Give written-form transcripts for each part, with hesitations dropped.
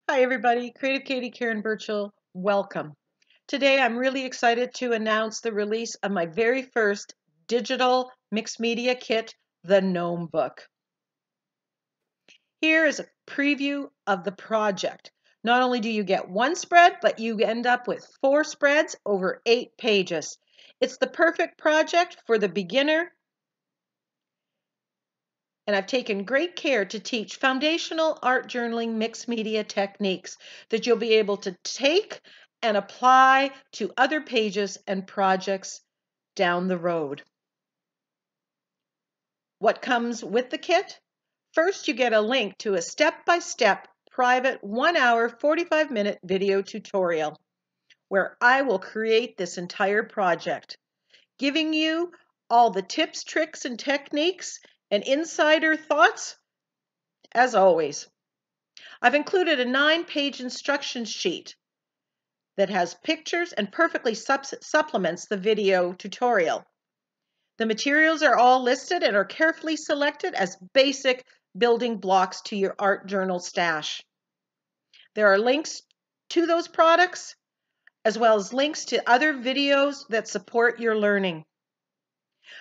Hi everybody, Creative Katie, Karen Burchill, welcome. Today I'm really excited to announce the release of my very first digital mixed media kit, the Gnome book. Here is a preview of the project. Not only do you get one spread, but you end up with 4 spreads over 8 pages. It's the perfect project for the beginner, and I've taken great care to teach foundational art journaling mixed media techniques that you'll be able to take and apply to other pages and projects down the road. What comes with the kit? First, you get a link to a step-by-step private 1-hour, 45-minute video tutorial where I will create this entire project, giving you all the tips, tricks, and techniques and insider thoughts. As always, I've included a 9-page instruction sheet that has pictures and perfectly supplements the video tutorial. The materials are all listed and are carefully selected as basic building blocks to your art journal stash. There are links to those products, as well as links to other videos that support your learning.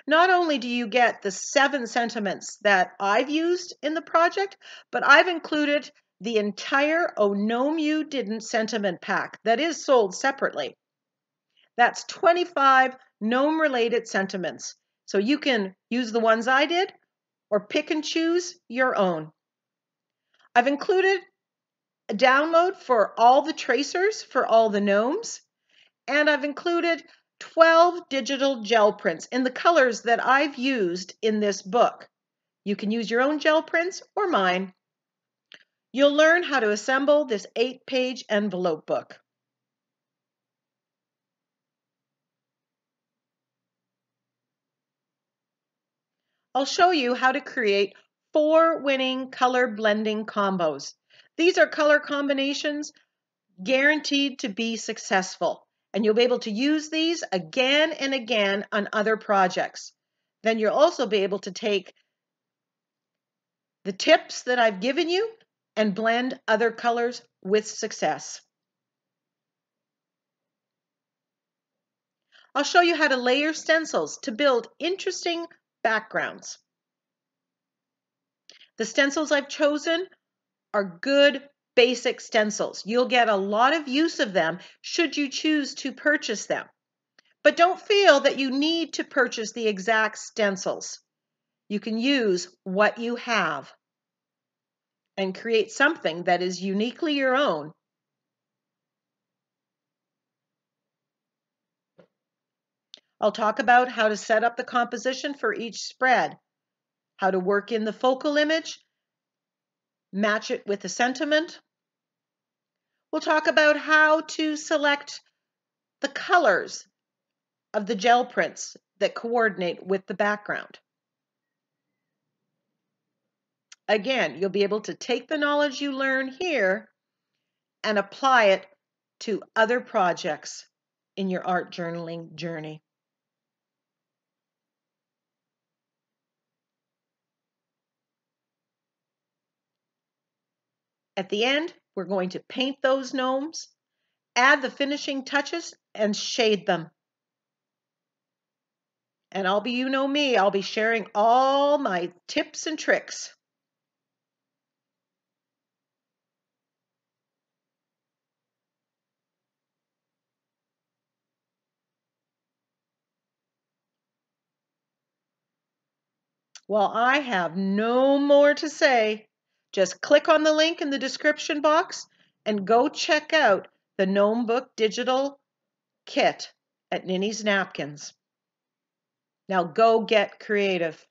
Not only do you get the 7 sentiments that I've used in the project, but I've included the entire "Oh Gnome You Didn't" sentiment pack that is sold separately. That's 25 gnome-related sentiments, so you can use the ones I did or pick and choose your own. I've included a download for all the tracers for all the gnomes, and I've included 12 digital gel prints in the colors that I've used in this book. You can use your own gel prints or mine. You'll learn how to assemble this 8-page envelope book. I'll show you how to create 4 winning color blending combos. These are color combinations guaranteed to be successful, and you'll be able to use these again and again on other projects. Then you'll also be able to take the tips that I've given you and blend other colors with success. I'll show you how to layer stencils to build interesting backgrounds. The stencils I've chosen are good basic stencils. You'll get a lot of use of them should you choose to purchase them. But don't feel that you need to purchase the exact stencils. You can use what you have and create something that is uniquely your own. I'll talk about how to set up the composition for each spread, how to work in the focal image, match it with the sentiment. We'll talk about how to select the colors of the gel prints that coordinate with the background. Again, you'll be able to take the knowledge you learn here and apply it to other projects in your art journaling journey. At the end, we're going to paint those gnomes, add the finishing touches, and shade them. And you know me, I'll be sharing all my tips and tricks. Well, I have no more to say. Just click on the link in the description box and go check out the Gnome Book Digital Kit at Ninny's Napkins. Now go get creative.